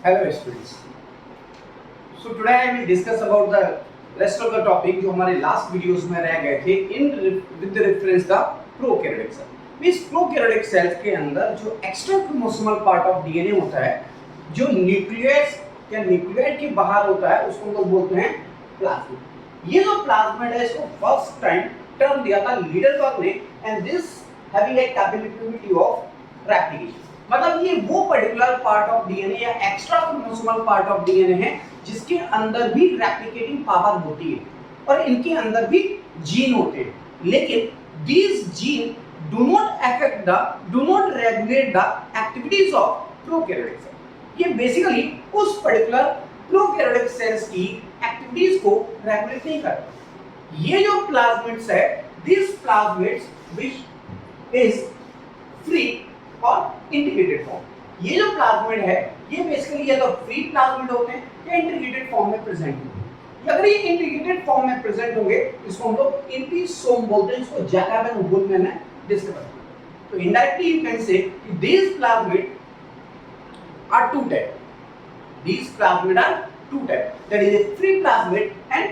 Hello students. So today I will discuss about the rest of the topic जो हमारे last videos में रह गए थे with the reference the prokaryotic cell. इस prokaryotic cells के अंदर जो extra chromosomal part of DNA होता है, जो न्यूक्लियस या न्यूक्लियोइड के बाहर होता है, उसको हम लोग बोलते हैं प्लाज्मिड. ये जो प्लाज्मिड है इसको फर्स्ट टाइम टर्म दिया था लीडरबर्ग ने, and this having a capability of replication. मतलब ये वो पर्टिकुलर पार्ट ऑफ डीएनए या extra chromosomal part of DNA है जिसके अंदर भी रेप्लिकेटिंग पावर होती है और इनके अंदर भी जीन होते हैं, लेकिन these gene do not regulate the activities of prokaryotic cell. ये बेसिकली उस पर्टिकुलर प्रोकैरियोटिक सेल्स की एक्टिविटीज को रेगुलेट नहीं करते. ये जो प्लाज्मिड्स है, this plasmids which is free और इंटीग्रेटेड फॉर्म. ये जो प्लाज्मिड है ये बेसिकली या तो फ्री प्लाज्मिड होते हैं या इंटीग्रेटेड फॉर्म में प्रेजेंट होते हैं. अगर ये इंटीग्रेटेड फॉर्म में प्रेजेंट होंगे इसको हम लोग एपिसोम बोलते हैं. इसको जैकब एंड वुलमैन ने डिस्कस किया. तो इनडायरेक्टली यू कैन से कि these plasmid are two type. These plasmid are two type. That is a free plasmid and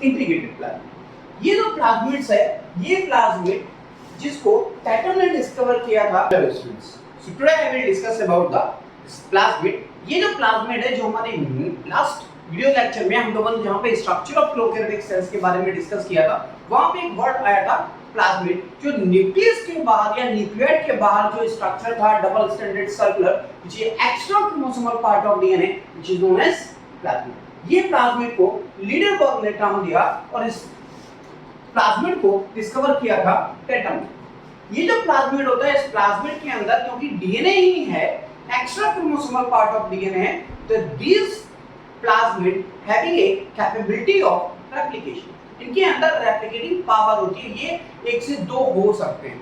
integrated plasmid. ये जो प्लाज्मिड्स है ये प्लाज्मिड जिसको टैटम ने डिस्कवर किया था. So today I will discuss about the plasmid. ये जो प्लाज्मिड है जो हमारे लास्ट वीडियो लेक्चर में हम लोगों ने जहाँ पे स्ट्रक्चर ऑफ प्रोकैरियोटिक सेल्स के बारे में डिस्कस किया था, वहाँ पे एक वर्ड आया था प्लाज्मिड, जो न्यूक्लियस के बाहर या न्यूक्लियोइड के बाहर जो स्ट्रक्चर था double standard circular which is extra chromosomal part of DNA which is known as plasmid. ये प्लाज्मिड को लीडरबर्ग ने टर्म दिया और इस प्लाज्मिड को डिस्कवर किया था टैटम. ये जो प्लाज्मिड होता है इस प्लाज्मिड के अंदर क्योंकि डीएनए ही है, extra chromosomal part of DNA है, तो this plasmid having a capability of replication. इनके अंदर रेप्लिकेटिंग पावर होती है. ये एक से दो हो सकते हैं.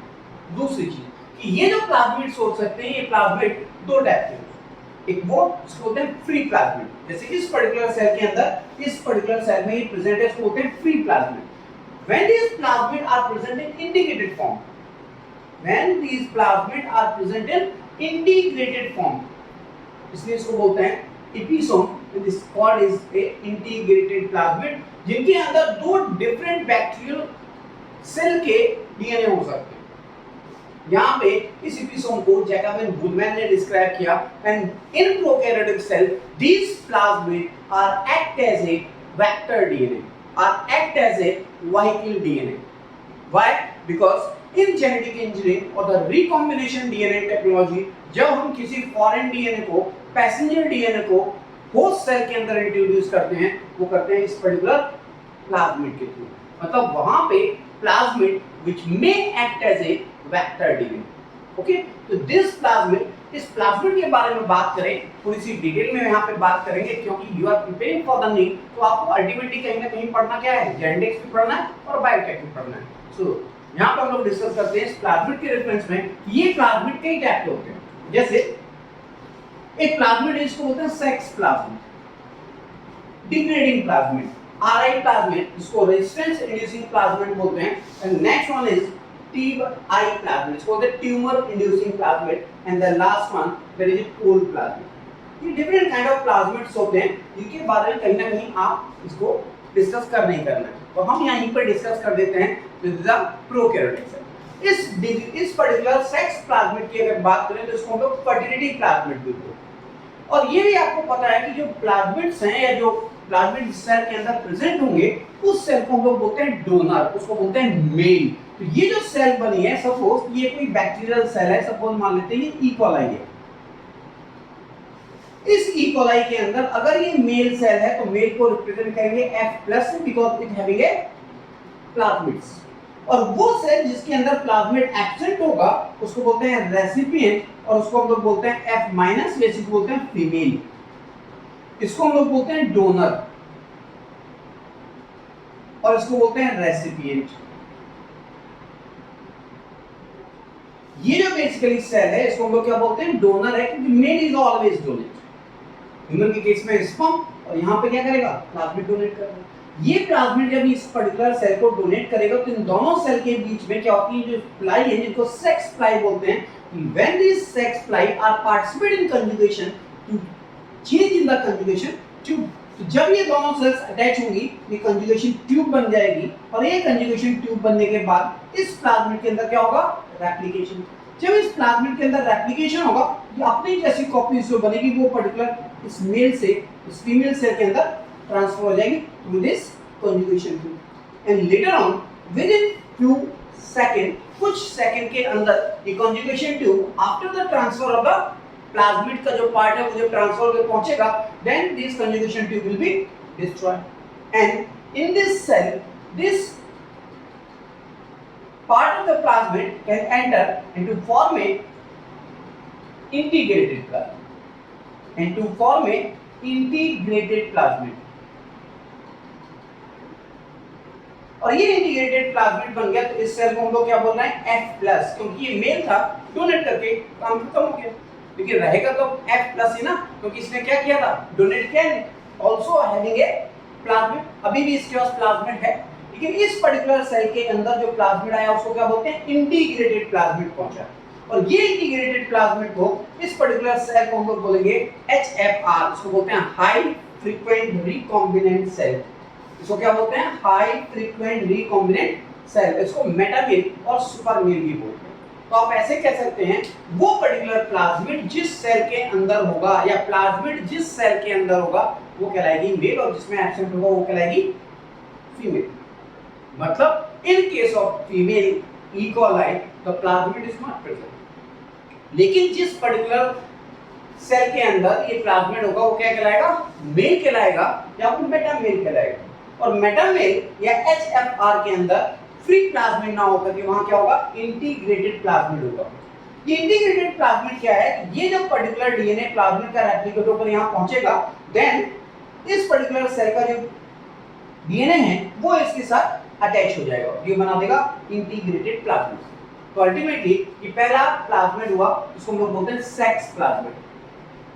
दूसरी चीज कि ये जो प्लाज्मिड्स हो सकते हैं ये प्लाज्मिड दो टाइप के. एक वो इसको बोलते हैं फ्री प्लाज्मिड, जैसे इस पर्टिकुलर सेल के अंदर इस पर्टिकुलर सेल में ये प्रेजेंट है, इसको बोलते हैं free plasmid. When these plasmid are present in integrated form, इसलिए इसको बोलते हैं episome. This called is a integrated plasmid, जिनके अंदर दो डिफरेंट बैक्टीरियल सेल के डीएनए हो सकते हैं. यहाँ पे इस एपिसोम को जैकब एंड वुलमैन ने डिस्क्राइब किया. And in prokaryotic cell these plasmid are act as a vector DNA, are act as a vehicle DNA. Why? Because in genetic engineering or the recombination DNA technology, जब हम किसी foreign DNA को, passenger DNA को host cell के अंदर introduce करते हैं, वो करते हैं इस पर्टिकुलर प्लाज्मिड के थ्रू. मतलब वहां पे plasmid which may act as a vector DNA. Okay, तो दिस प्लाज्मिड, इस प्लाज्मिड के बारे में बात करें थोड़ी सी डिटेल में यहाँ पे बात करेंगे क्योंकि you are preparing for the NEET. तो आपको अल्टीमेटली कहीं ना कहीं पढ़ना क्या है, जेनेटिक्स भी पढ़ना है और बायोटेक भी पढ़ना है. सो यहाँ पे हम लोग डिस्कस करते हैं इस प्लाज्मिड के रेफरेंस में. ये प्लाज्मिड कई टाइप के होते हैं. जैसे एक प्लाज्मिड है इसको बोलते हैं sex plasmid, degrading plasmid, RI plasmid, इसको रेजिस्टेंस इंड्यूसिंग प्लाज्मिड बोलते हैं. And next one is TI plasmid, इसको बोलते हैं tumour inducing plasmid. And the last one that is cold plasmid. ये डिफरेंट काइंड ऑफ प्लाज्मिड्स होते हैं जिनके बारे में कहीं ना कहीं आप इसको डिस्कस कर नहीं करना है. तो हम यहीं पर डिस्कस कर देते हैं विद द प्रोकैरियोटिक सेल. इस पर्टिकुलर सेक्स प्लाज्मिड की अगर बात करें तो इसको हम लोग फर्टिलिटी प्लाज्मिड भी बोलते हैं. और ये भी आपको पता है कि जो प्लाज्मिड्स हैं या जो प्लाज्मिड सेल के अंदर प्रेजेंट होंगे उस सेल को हम लोग बोलते हैं डोनर, उसको बोलते हैं मेल. तो ये जो सेल बनी है, सपोज ये कोई बैक्टीरियल सेल है, सपोज मान लेते हैं ये ई कोलाई है. इस ई कोलाई के अंदर अगर ये मेल सेल है तो मेल को रिप्रेजेंट करेंगे F+ because it having a plasmids. और वो सेल जिसके अंदर प्लाज्मिड एब्सेंट होगा उसको बोलते हैं रेसिपिएंट, और उसको हम लोग बोलते हैं F-, या इसको बोलते हैं फीमेल. इसको हम लोग बोलते हैं डोनर और इसको बोलते हैं रेसिपिएंट. ये जो बेसिकली सेल है इसको हम लोग क्या बोलते हैं, डोनर है, क्योंकि male is always donate. Human के केस में स्पर्म, और यहाँ पे क्या करेगा, प्लाज्मिड डोनेट करेगा. ये प्लाज्मिड जब इस पर्टिकुलर सेल को डोनेट करेगा तो इन दोनों सेल के बीच में क्या होती है, जो प्लाई है जिनको सेक्स प्लाई बोलते हैं, when these sex ply are participate in conjugation to change the conjugation tube. तो जब ये दोनों सेल्स अटैच होंगी ये कंजुगेशन ट्यूब बन जाएगी और ये कंजुगेशन ट्यूब बनने के बाद इस प्लाज्मिड के अंदर क्या होगा, रेप्लिकेशन। जब इस प्लाज्मिड के अंदर रेप्लिकेशन होगा ये अपनी जैसी कॉपीज जो बनेगी वो पर्टिकुलर इस मेल से इस फीमेल सेल के अंदर ट्रांसफर हो जाएगी through this conjugation tube. And later on within few second, कुछ सेकंड के अंदर ये conjugation tube after the transfer of the plasmid का जो पार्ट है वो जब ट्रांसफर होकर पहुंचेगा then this conjugation tube will be destroyed and in this cell this part of the plasmid can enter into form a integrated plasmid और ये integrated plasmid बन गया तो इस सेल को हम लोग क्या बोल रहे हैं F+, क्योंकि ये मेल था डोनेट करके काम खत्म हो गया, लेकिन रहेगा तो F+ ही ना, क्योंकि इसने क्या किया था, डोनेट किया। ऑल्सो हैविंग ए प्लाज्मिड, अभी भी इसके पास प्लाज्मिड है, लेकिन इस पर्टिकुलर सेल के अंदर जो प्लाज्मिड आया उसको क्या बोलते हैं, इंटीग्रेटेड प्लाज्मिड पहुंचा। और ये इंटीग्रेटेड प्लाज्मिड को इस पर्टिकुलर सेल को हम लोग बोलेंगे HFR, इसको बोलते हैं हाई फ्रीक्वेंट रिकॉम्बिनेंट सेल। इसको क्या बोलते हैं, हाई फ्रीक्वेंट रिकॉम्बिनेंट सेल। इसको मेटामेल और सुपरमेल भी बोलते हैं। तो आप ऐसे कह सकते हैं वो पर्टिकुलर प्लाज्मिड जिस सेल के अंदर होगा या प्लाज्मिड जिस सेल के अंदर होगा वो कहलाएगी मेल और जिसमें एब्सेंट होगा वो कहलाएगी फीमेल। मतलब in case of female E कॉलाई the plasmid is not present, लेकिन जिस पर्टिकुलर सेल के अंदर ये प्लाज्मिड होगा वो क्या कहलाएगा, मेल कहलाएगा या फिर मेटामेल कहलाएगा। और मेटामेल या HFR के अंदर फ्री प्लाज्मिड ना होकर के वहां क्या होगा, इंटीग्रेटेड प्लाज्मिड होगा। ये इंटीग्रेटेड प्लाज्मिड क्या है, ये जो पर्टिकुलर डीएनए प्लाज्मिड का रेप्लिकेट होकर यहां पहुंचेगा देन इस पर्टिकुलर सेल का जो डीएनए है वो इसके साथ अटैच हो जाएगा, ये बना देगा इंटीग्रेटेड प्लाज्मिड। तो अल्टीमेटली ये पहला प्लाज्मिड हुआ, इसको हम लोग बोलते हैं सेक्स प्लाज्मिड।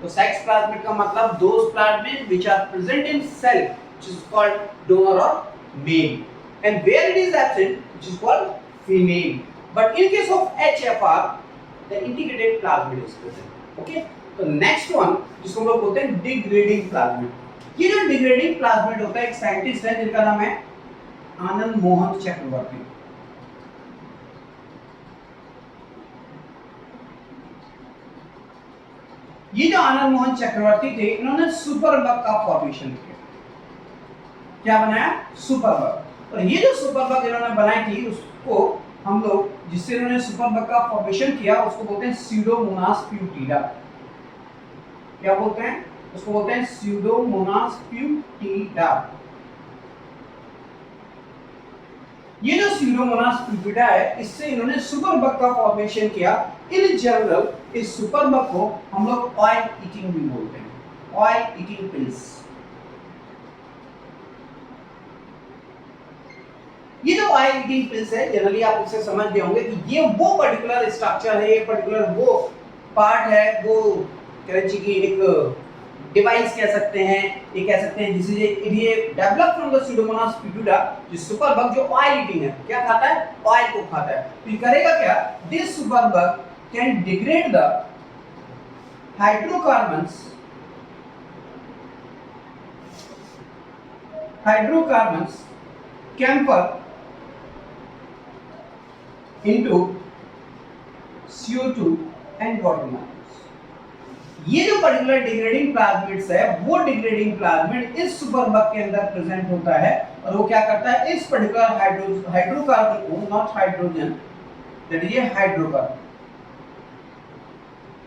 तो सेक्स प्लाज्मिड का मतलब those plasmid which are present in cell which is called donor और male, and where it is absent which is called female. But in case of HFR the integrated plasmid is present. Okay, तो next one जिसको हम लोग बोलते हैं degrading plasmid. ये जो degrading plasmid होता है एक साइंटिस्ट है जिनका नाम है आनंद मोहन चक्रवर्ती। ये जो आनंद मोहन चक्रवर्ती थे इन्होंने सुपरबग का फॉर्मेशन किया। क्या बनाया, सुपरबग। और ये जो सुपरबग इन्होंने बनाई थी उसको हम लोग जिससे इन्होंने सुपरबग का फॉर्मेशन किया उसको बोलते हैं स्यूडोमोनास प्यूटिडा। क्या बोलते हैं, उसको बोलते हैं स्यूडोमोनास प्यूटिडा। ये जो स्यूडोमोनास प्यूटिडा है इससे इन्होंने सुपरबग का फॉर्मेशन किया। इन जनरल इस सुपरबग को हम लोग ऑयल ईटिंग भी बोलते हैं, ऑयल ईटिंग पिल्स। ये जो ऑयल ईटिंग पिल्स है जनरली आप उससे समझ गए होंगे कि ये वो पर्टिकुलर स्ट्रक्चर है, ये पर्टिकुलर वो पार्ट है, वो करेंसी की एक डिवाइस कह सकते हैं, ये कह सकते हैं दिस इज ये डेवलप फ्रॉम द स्यूडोमोनास प्यूटिडा। जो सुपरबग जो ऑयल ईटिंग है क्या खाता है, ऑयल को खाता है। तो ये करेगा क्या, this superbug can degrade the hydrocarbons camphor into CO2 and water molecules। ये जो पर्टिकुलर डिग्रेडिंग प्लाज्मिड्स है वो डिग्रेडिंग प्लाज्मिड इस सुपरबग के अंदर प्रेजेंट होता है और वो क्या करता है, इस पर्टिकुलर हाइड्रोकार्बन को, not hydrogen that is a hydrocarbon,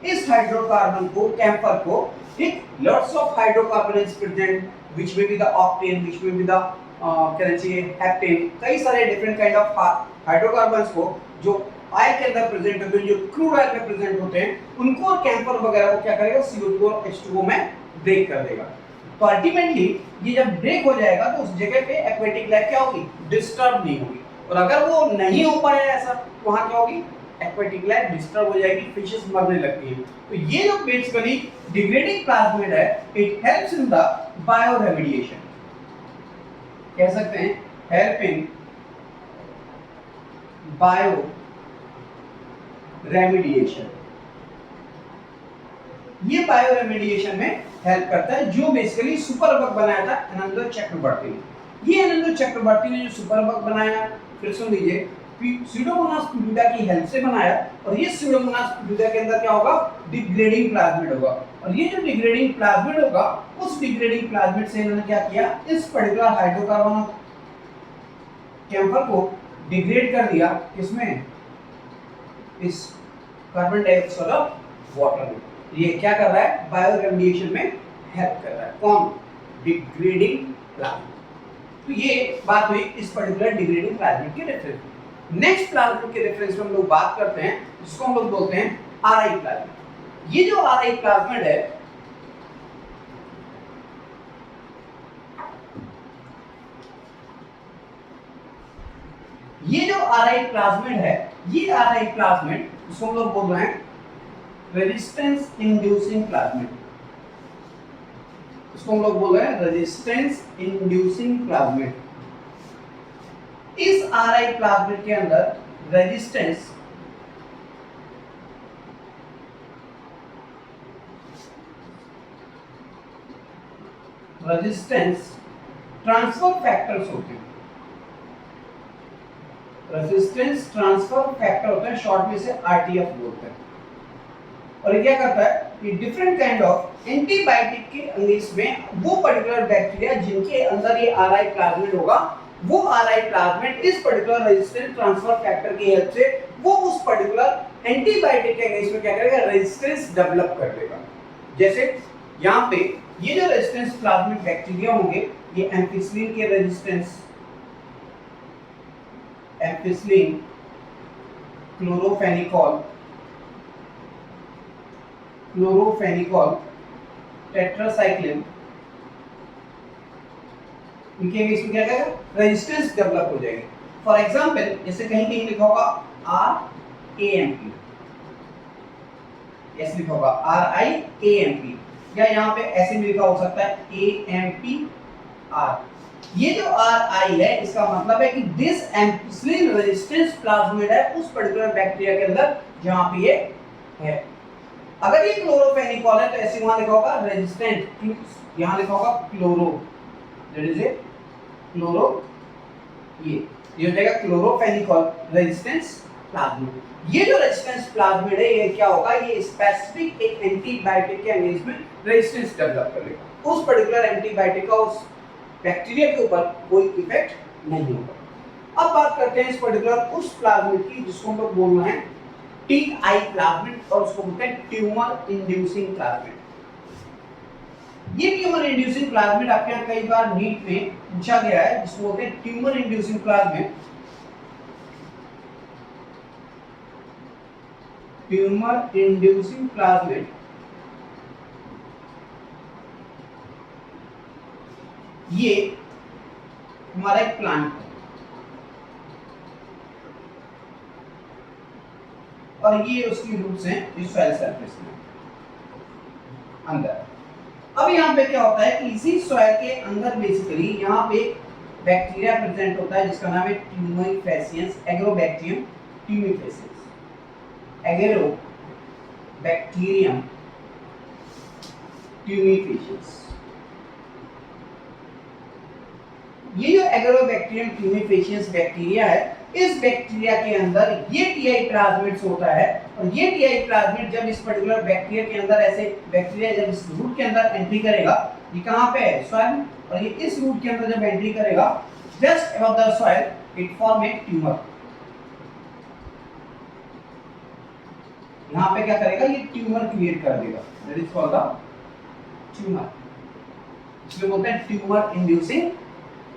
इस हाइड्रोकार्बन को कैम्फर को एक lots of hydrocarbon is present which may be the octane, which may be the heptane, कई सारे डिफरेंट काइंड ऑफ हाइड्रोकार्बन्स को जो ऑयल के अंदर प्रेजेंट होते हैं, जो क्रूड ऑयल में प्रेजेंट होते हैं, उनको और कैम्फर वगैरह को क्या करेगा, CO2 और H2O में ब्रेक कर देगा। तो अल्टीमेटली ये जब ब्रेक हो जाएगा तो उस जगह पे एक्वेटिक लाइफ क्या होगी, डिस्टर्ब नहीं होगी। और अगर वो नहीं हो पाया ऐसा वहां क्या होगी, एक्वेटिक लाइफ डिस्टर्ब हो जाएगी, फिशेस मरने लगती हैं। तो ये जो बेसिकली डिग्रेडिंग प्लाज्मिड है it helps in the bioremediation, कह सकते हैं हेल्पिंग बायो रेमिडिएशन। ये बायो रेमेडिएशन में हेल्प करता है, जो बेसिकली सुपर बग बनाया था आनंद चक्रवर्ती ने। ये आनंद चक्रवर्ती ने जो सुपर बग बनाया, फिर सुन लीजिए, स्यूडोमोनास प्यूडिडा की हेल्प से बनाया, और ये स्यूडोमोनास प्यूडिडा के अंदर क्या होगा, डिग्रेडिंग प्लाज्मिड होगा, और ये जो डिग्रेडिंग प्लाज्मिड होगा, उस डिग्रेडिंग प्लाज्मिड से इन्होंने क्या किया, इस पर्टिकुलर हाइड्रोकार्बन कैंपर को डिग्रेड कर दिया, किसमें, इस कार्बन डाइऑक्साइड ऑफ वाटर में। ये क्या कर रहा है, बायो रेमेडिएशन में हेल्प कर रहा है, कौन, डिग्रेडिंग प्लाज्मिड। तो ये बात हुई इस पर्टिकुलर डिग्रेडिंग प्लाज्मिड के रेफरेंस में। नेक्स्ट प्लाज्मिड के रेफरेंस में हम लोग बात करते हैं, जिसको हम लोग बोलते हैं आरआई प्लाज्मिड। ये जो आरआई प्लाज्मिड है, ये जो आरआई प्लाज्मिड है, ये आरआई प्लाज्मिड, इसको हम लोग बोल रहे हैं रेजिस्टेंस इंड्यूसिंग प्लाज्मिड। इसको हम लोग बोल रहे हैं रेजिस्टेंस इंड्यूसिंग प्लाज्मिड। इस आरआई प्लाज्मिड के अंदर रेजिस्टेंस ट्रांसफर फैक्टर्स होते हैं, रेजिस्टेंस ट्रांसफर फैक्टर होता है, शॉर्ट में से आरटीएफ बोलते हैं। और ये क्या करता है, ये डिफरेंट काइंड ऑफ एंटीबायोटिक के अंग्रेज में वो पर्टिकुलर बैक्टीरिया जिनके अंदर ये आरआई प्लाज्मिड होगा, वो आरआई प्लाज्मिड इस पर्टिकुलर रेजिस्टेंस ट्रांसफर फैक्टर की हेल्प से वो उस पर्टिकुलर एंटीबायोटिक के अंग्रेज में क्या करेगा, रेजिस्टेंस डेवलप कर देगा। जैसे यहाँ पे ये जो रेजिस्टेंस प्लाज्मिड बैक्टीरिया होंगे, ये एम्फिसिलिन के रेजिस्टेंस, एम्फिसिलिन, क्लोरोफेनिकॉल, टेट्रासाइक्लिन, इनके इसमें क्या करेगा, रेजिस्टेंस डेवलप हो जाएगी। फॉर एग्जांपल, जैसे कहीं कहीं लिखा होगा RAMP, ऐसे लिखा होगा RIAMP, या यहाँ पे ऐसे भी लिखा हो सकता है AMPR। ये जो RI है, इसका मतलब है कि दिस एम्फिसिलिन रेजिस्टेंस प्लाज्मिड है उस पर्टिकुलर बैक्टीरिया के अंदर जहां पे ये है। अगर ये क्लोरोफेनिकॉल है तो ऐसे वहां लिखा होगा रेजिस्टेंट, यहां लिखा होगा chloro, that is a chloro, ये हो जाएगा क्लोरोफेनिकॉल रेजिस्टेंस प्लाज्मिड। ये जो रेजिस्टेंस प्लाज्मिड है, ये क्या होगा, ये स्पेसिफिक एक एंटीबायोटिक के अगेंस्ट में रेजिस्टेंस डेवलप करेगा। उस पर्टिकुलर एंटीबायोटिक का उस बैक्टीरिया के ऊपर कोई इफेक्ट नहीं होगा। अब बात करते हैं इस पर्टिकुलर उस प्लाज्मिड की जिसको हम लोग बोल रहे हैं TI प्लाज्मिड, और उसको बोलते हैं ट्यूमर इंड्यूसिंग प्लाज्मिड। ये ट्यूमर इंड्यूसिंग प्लाज्मिड आपके यहाँ कई बार नीट में पूछा गया है, जिसको बोलते हैं tumour inducing plasmid. Tumour inducing plasmid ये हमारा एक प्लांट है, और ये उसकी रूट्स हैं इस सॉइल सरफेस में अंदर। अब यहाँ पे क्या होता है कि इसी सॉइल के अंदर बेसिकली यहाँ पे बैक्टीरिया प्रेजेंट होता है जिसका नाम है tumefaciens, agrobacterium tumefaciens, agrobacterium tumefaciens. ये जो एग्रोबैक्टीरियम ट्यूमिफेसियंस बैक्टीरिया है, इस बैक्टीरिया के अंदर ये टीआई प्लाज्मिड्स होता है, और ये टीआई प्लाज्मिड जब इस पर्टिकुलर बैक्टीरिया के अंदर, ऐसे बैक्टीरिया जब इस रूट के अंदर एंट्री करेगा, ये कहां पे है, सॉइल, और ये इस रूट के अंदर जब एंट्री करेगा, just above the soil it form A tumour. यहां पे क्या करेगा, ये ट्यूमर क्रिएट कर देगा, that is called the tumour. इसलिए बोलते हैं ट्यूमर इंड्यूसिंग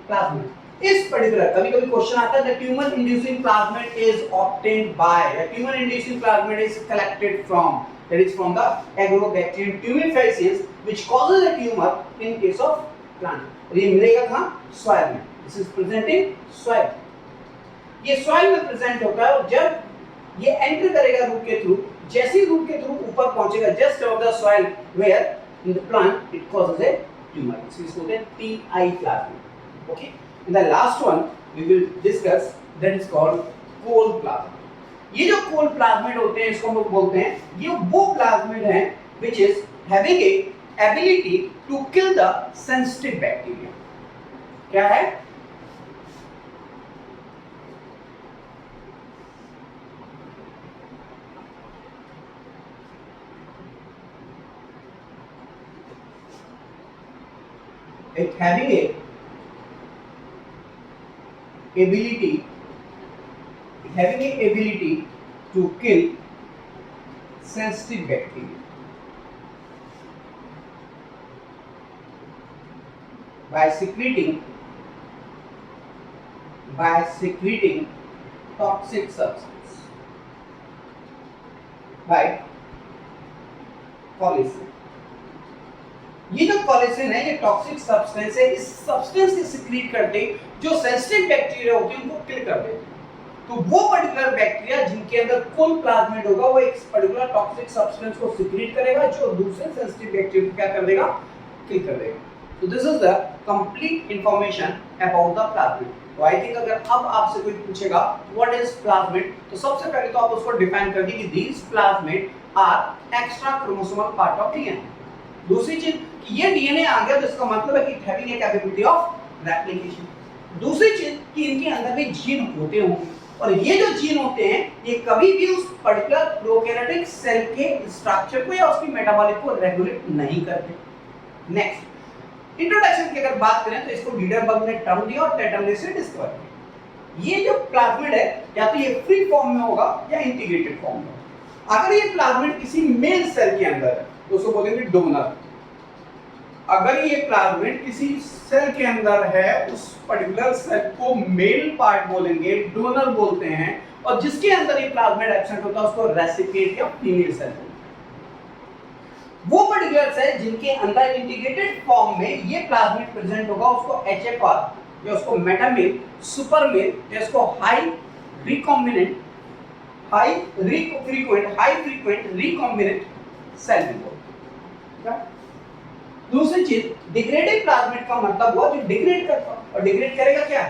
प्लाज्मिड। इस पर्टिकुलर कभी-कभी क्वेश्चन आता है, the tumour inducing plasmid is obtained by, the tumour inducing plasmid is collected from, that is from the agrobacterium tumefaciens which causes a tumour in case of plant. और ये मिलेगा कहां, soil में। This is present in soil, ये soil में present होता है, और जब ये एंटर करेगा रूट के थ्रू, जैसे ही रूट के थ्रू ऊपर पहुंचेगा just above the soil where in the plant it causes a tumour. इसको बोलते हैं Ti plasmid. Okay, and the last one we will discuss, that is called cold plasmid। ये जो cold plasmid होते हैं, इसको हम लोग बोलते हैं, ये वो plasmid हैं which is having a ability to kill the sensitive bacteria. क्या है? It having a ability to kill sensitive bacteria by secreting toxic substance by कॉलिसिन। ये जो कॉलिसिन है, ये टॉक्सिक सब्सटेंस है। इस सब्सटेंस से सिक्रीट करते जो सेंसिटिव बैक्टीरिया होते हैं उनको किल कर देते हैं। तो वो पर्टिकुलर बैक्टीरिया जिनके अंदर कुल प्लाज्मिड होगा वो एक पर्टिकुलर टॉक्सिक सब्सटेंस को सिक्रीट करेगा जो दूसरे सेंसिटिव बैक्टीरिया को क्या कर देगा? किल कर देगा। So this is the complete information about the plasmid. तो आई थिंक अगर अब आपसे कोई पूछेगा व्हाट इज प्लाज्मिड, तो सबसे पहले तो आप उसको डिफाइन कर दीजिए कि these plasmid are extra chromosomal part of DNA। दूसरी चीज कि ये डीएनए आ गया तो इसका मतलब है कि it having a capability of replication. दूसरी चीज कि इनके अंदर भी जीन होते होंगे और ये जो जीन होते हैं ये कभी भी उस पर्टिकुलर प्रोकैरियोटिक सेल के स्ट्रक्चर को या उसकी मेटाबॉलिक को रेगुलेट नहीं करते। नेक्स्ट इंट्रोडक्शन की अगर बात करें तो इसको लीडरबर्ग ने टर्म दिया और टेटम ने इसे डिस्कवर किया। ये जो प्लाज्मिड है या तो ये फ्री फॉर्म में होगा या इंटीग्रेटेड फॉर्म में। अगर ये प्लाज्मिड किसी मेल सेल के अंदर है तो उसको बोलेंगे डोनर। अगर ये प्लाज्मिड किसी सेल के अंदर है उस पर्टिकुलर सेल को मेल पार्ट बोलेंगे, डोनर बोलते हैं। और जिसके अंदर ये प्लाज्मिड एब्सेंट होता है उसको रेसिपिएंट या फीमेल सेल बोलते हैं। वो पर्टिकुलर सेल जिनके अंदर इंटीग्रेटेड फॉर्म में ये प्लाज्मिड प्रेजेंट होगा उसको एचएफआर या उसको मेटामेल, सुपरमेल या उसको हाई फ्रीक्वेंट रिकॉम्बिनेंट सेल बोलते हैं। दूसरी चीज डिग्रेडेड प्लाज्मिड का मतलब हुआ जो डिग्रेड करता और डिग्रेड करेगा क्या?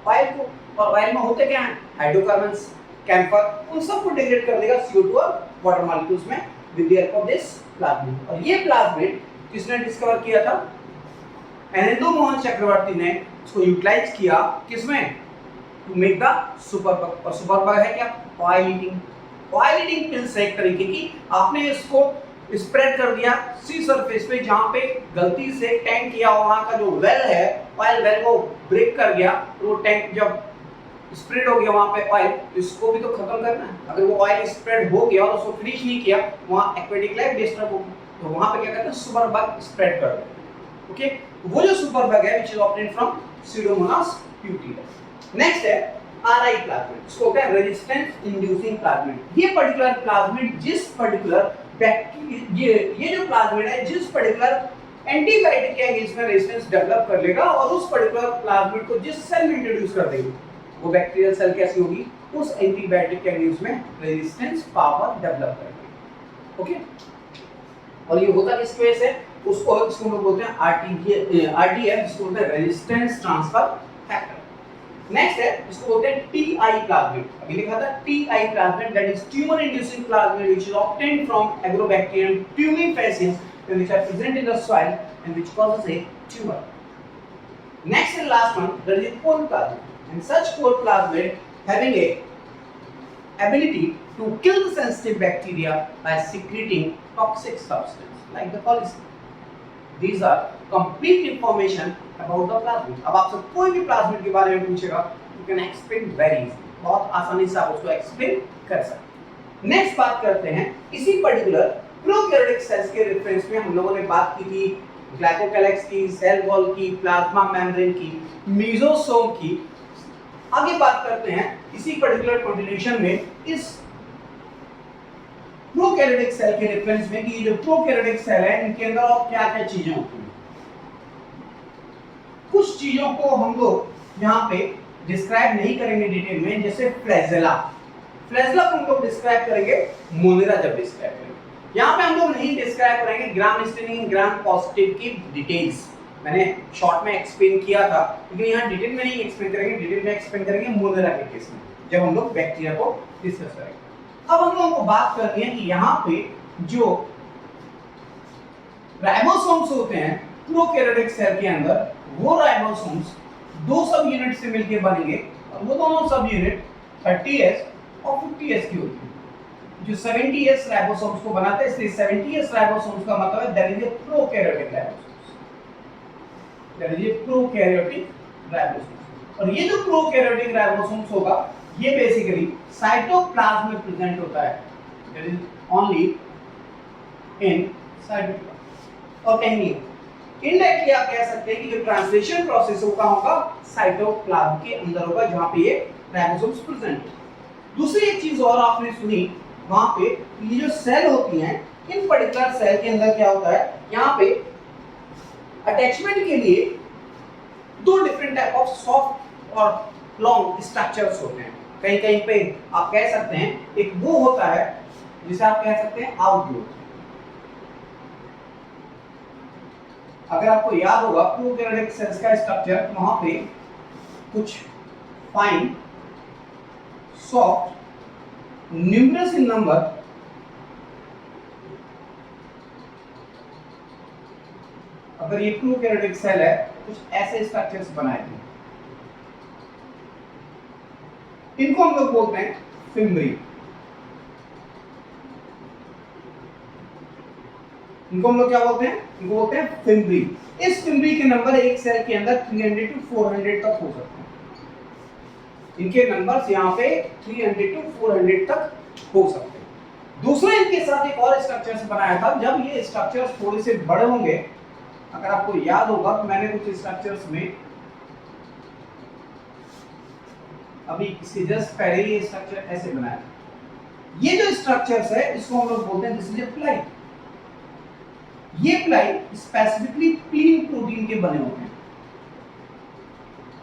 ऑयल को। और ऑयल में होते क्या हैं? हाइड्रोकार्बन्स, कैम्फर, उन सबको डिग्रेड कर देगा CO2 और वाटर मॉलिक्यूल्स में with the help of this plasmid. और ये प्लाज्मिड किसने डिस्कवर किया था? एनेंदो मोहन चक्रवर्ती ने इसको यूटिलाइज किया किसमें? To make the superbug. और सुपरबग है क्या? ऑयल ईटिंग पिल्स है एक तरीके की। आपने इसको स्प्रेड कर दिया सी सरफेस पे जहां पे गलती से टैंक किया वहां का जो वेल है ऑयल वेल वो ब्रेक कर गया। तो वो टैंक जब स्प्रेड हो गया वहां पे ऑयल, इसको भी तो खत्म करना है। अगर वो ऑयल स्प्रेड हो गया और उसको फिनिश नहीं किया वहां एक्वेटिक लाइफ डिस्टर्ब होगी। तो वहां पे क्या करते हैं? सुपरबग स्प्रेड कर देते हैं। ओके, वो जो सुपरबग है which is obtained from pseudomonas putilus. Next है आरआई प्लाज्मिड, इसको कहते हैं रेजिस्टेंस इंड्यूसिंग प्लाज्मिड। ये पर्टिकुलर प्लाज्मिड जिस पर्टिकुलर ये जो प्लाज्मिड है जिस पर्टिकुलर एंटीबायोटिक के अगेंस्ट में रेजिस्टेंस डेवलप कर लेगा और उस पर्टिकुलर प्लाज्मिड को जिस सेल में इंट्रोड्यूस कर देगी वो बैक्टीरियल सेल कैसी होगी? उस एंटीबायोटिक के अगेंस्ट में रेजिस्टेंस पावर डेवलप करेगी। ओके, और ये होता किसकी वजह से? उसको हम बोलते हैं आरटीएफ, जिसको बोलते हैं रेजिस्टेंस ट्रांसफर फैक्टर। नेक्स्ट है इसको बोलते हैं टीआई प्लाज्मिड। अभी लिखा था TI plasmid, that is tumour inducing plasmid which is obtained from agrobacterium tumefaciens which are present in the soil and which causes a tumor. Next and last one, that is cold plasmid. And such cold plasmid having a ability to kill the sensitive bacteria by secreting toxic substance like the colicin. These are complete information about the plasmid. अब आपसे कोई भी plasmid के बारे में पूछेगा you can explain very easily, बहुत आसानी से आप उसको एक्सप्लेन कर सकते हैं। नेक्स्ट बात करते हैं इसी पर्टिकुलर प्रोकैरियोटिक सेल्स के रेफरेंस में हम लोगों ने बात की थी ग्लाइकोकैलेक्स की, सेल वॉल की, प्लाज्मा मेम्ब्रेन की, मेसोसोम की। आगे बात करते हैं इसी पर्टिकुलर कंटिन्यूएशन में इस प्रोकैरियोटिक सेल के रेफरेंस में कि ये जो प्रोकैरियोटिक सेल है इनके अंदर और क्या-क्या चीजें होती हैं। कुछ चीजों को हम लोग यहाँ पे डिस्क्राइब नहीं करेंगे डिटेल में, जैसे फ्लैजेला को हम लोग डिस्क्राइब करेंगे मोनेरा जब डिस्क्राइब करेंगे। यहाँ पे हम लोग नहीं डिस्क्राइब करेंगे ग्राम स्टेनिंग, ग्राम पॉजिटिव की डिटेल्स। मैंने शॉर्ट में एक्सप्लेन किया था, लेकिन यहाँ डिटेल में नहीं एक्सप्लेन करेंगे, डिटेल में एक्सप्लेन करेंगे मोनेरा के केस में जब हम लोग बैक्टीरिया को डिस्कस करेंगे। अब हम लोगों को बात करनी है कि यहाँ पे जो राइबोसोम्स होते हैं प्रोकैरियोटिक सेल के अंदर, वो राइबोसोम्स दो सब यूनिट से मिलकर बनेंगे और वो दोनों सब यूनिट 30s और 50s की होती है। जो 70s राइबोसोम्स को बनाते हैं, इसलिए 70s राइबोसोम्स का मतलब है that is a prokaryotic ribosomes, that is a prokaryotic ribosomes. और ये जो प्रोकैरियोटिक राइबोसोम्स होगा ये बेसिकली साइटोप्लाज्म में प्रेजेंट होता है, that is only in cytoplasm और कहीं नहीं। इनडायरेक्टली आप कह सकते हैं कि जो ट्रांसलेशन प्रोसेस होगा साइटोप्लाज्म के अंदर होगा, जहां पे ये राइबोसोम्स प्रेजेंट है। दूसरी एक चीज और आपने सुनी, वहां पे ये जो सेल होती हैं, इन पर्टिकुलर सेल के अंदर क्या होता है, यहाँ पे अटैचमेंट के लिए दो डिफरेंट टाइप ऑफ सॉफ्ट और लॉन्ग स्ट्रक्चर्स होते हैं। कहीं कहीं पे आप कह सकते हैं एक वो होता है जिसे आप कह सकते हैं आउटग्रोथ। अगर आपको याद होगा प्रोकैरियोटिक सेल्स का स्ट्रक्चर, वहां पे कुछ फाइन सॉफ्ट न्यूमरस इन नंबर अगर ये प्रोकैरियोटिक सेल है कुछ ऐसे स्ट्रक्चर्स बनाए थे, इनको हम लोग बोलते हैं फिम्बरी। इनको हम लोग क्या बोलते हैं, इनको बोलते हैं फिम्बरी। इस फिम्बरी के नंबर एक सेल के अंदर 300 to 400 तक हो सकते हैं। इनके नंबर्स यहाँ पे 300 to 400 तक हो सकते हैं। दूसरा इनके साथ एक और स्ट्रक्चर्स बनाया था, जब ये स्ट्रक्चर्स थोड़े से बड़े होंगे, अगर आपको याद होगा तो मैंने कुछ स्ट्रक्चर्स में अभी इसके जस्ट पहले ये स्ट्रक्चर ऐसे बनाया। ये जो स्ट्रक्चर्स है इसको हम लोग बोलते हैं दिस इज ए प्लाई। ये प्लाई स्पेसिफिकली प्लीन प्रोटीन के बने होते हैं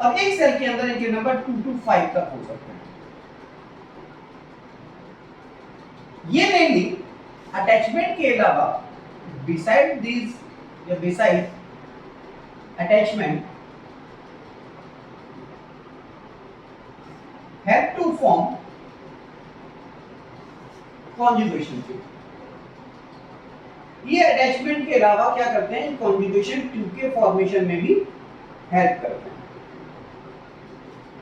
और एक सेल के अंदर इनके नंबर 2 to 5 तक हो सकते हैं। ये मेनली अटैचमेंट के अलावा बिसाइड दीज या beside attachment have to form conjugation tube। ये अटैचमेंट के अलावा क्या करते हैं, कॉन्जुगेशन ट्यूब के फॉर्मेशन में भी हेल्प करते हैं।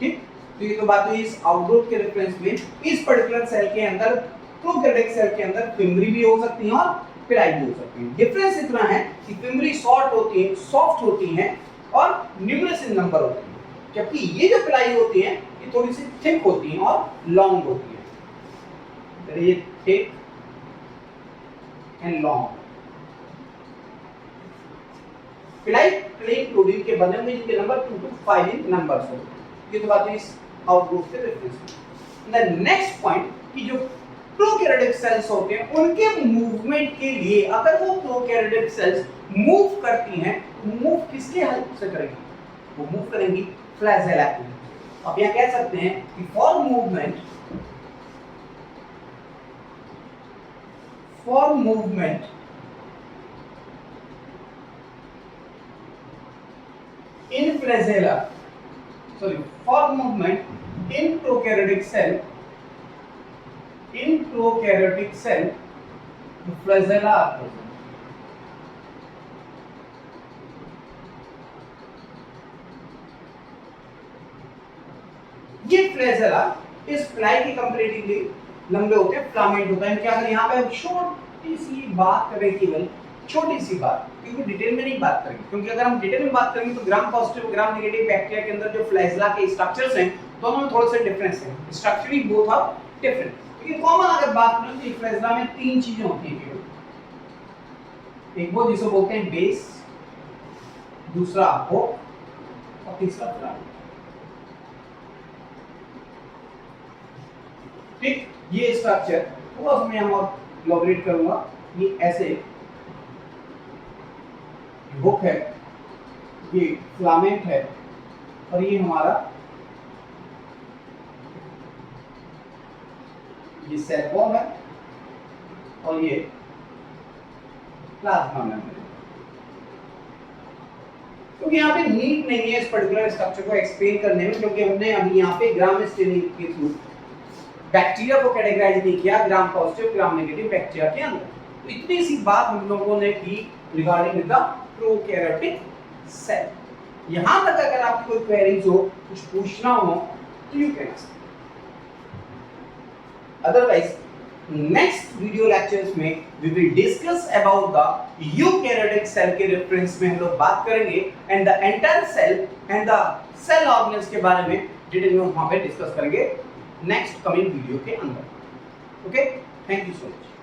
ठीक, तो ये तो बात हुई इस आउटग्रोथ के रेफरेंस में। इस पर्टिकुलर सेल के अंदर, प्रोकैरियोटिक सेल के अंदर फिम्बरी भी हो सकती है और पिलाई भी हो सकती है। डिफरेंस इतना है कि फिम्बरी शॉर्ट होती है, सॉफ्ट होती है और न्यूमरस इन नंबर होती है, जबकि ये जो पिलाई होती है ये थोड़ी सी थिक होती है और लॉन्ग होती है। ये थिक एंड लॉन्ग पिलाई प्लेन प्रोटीन के बने हुए जिनके नंबर 2 to 5 इन नंबर्स हो। ये तो बात है इस आउटग्रोथ के रेफरेंस में। द नेक्स्ट पॉइंट कि जो प्रोकैरियोटिक सेल्स होते हैं उनके मूवमेंट के लिए, अगर वो प्रोकैरियोटिक सेल्स मूव करती हैं, मूव किसके हेल्प से करेंगी, वो मूव करेंगी फ्लैजेला की। अब यहां कह सकते हैं कि for movement in flagella, sorry, for movement in prokaryotic cell, the flagella are present। ये फ्लैजेला इस फ्लाई के कंपैरेटिवली लंबे होते हैं, फ्लामेंट होता है। क्या अगर यहाँ पे छोटी सी बात करें, केवल छोटी सी बात, क्योंकि डिटेल में नहीं बात करेंगे, क्योंकि अगर हम डिटेल में बात करेंगे तो gram positive gram negative bacteria के अंदर जो फ्लैजेला के स्ट्रक्चर्स हैं दोनों में थोड़े से डिफरेंस है, स्ट्रक्चरली बोथ आर डिफरेंट। क्योंकि कॉमन अगर बात करें तो फ्लैजेला में तीन चीजें होती हैं केवल, एक वो जिसे बोलते हैं बेस, दूसरा हुक और तीसरा फ्लामेंट। ठीक, ये स्ट्रक्चर थोड़ा सा मैं यहाँ इलैबोरेट करूंगा। ये ऐसे हुक है, ये फिलामेंट है और ये हमारा ये सेल वॉल है और ये प्लाज्मा मेम्ब्रेन। क्योंकि यहाँ पे नीड नहीं है इस पर्टिकुलर स्ट्रक्चर को एक्सप्लेन करने में, क्योंकि हमने अभी यहाँ पे ग्राम स्टेनिंग के थ्रू बैक्टीरिया को कैटेगराइज नहीं किया gram positive gram negative bacteria के अंदर। तो इतनी सी बात हम लोगों ने की रिगार्डिंग द प्रोकैरियोटिक सेल। यहां तक अगर आपकी कोई क्वेरीज हो, कुछ पूछना हो तो you can ask. Otherwise next video lectures में we will discuss about the eukaryotic cell के रेफरेंस में हम लोग बात करेंगे and the entire cell and the cell organelles के बारे में डिटेल में वहां पे डिस्कस करेंगे नेक्स्ट कमिंग वीडियो के अंदर। Okay, thank you so much.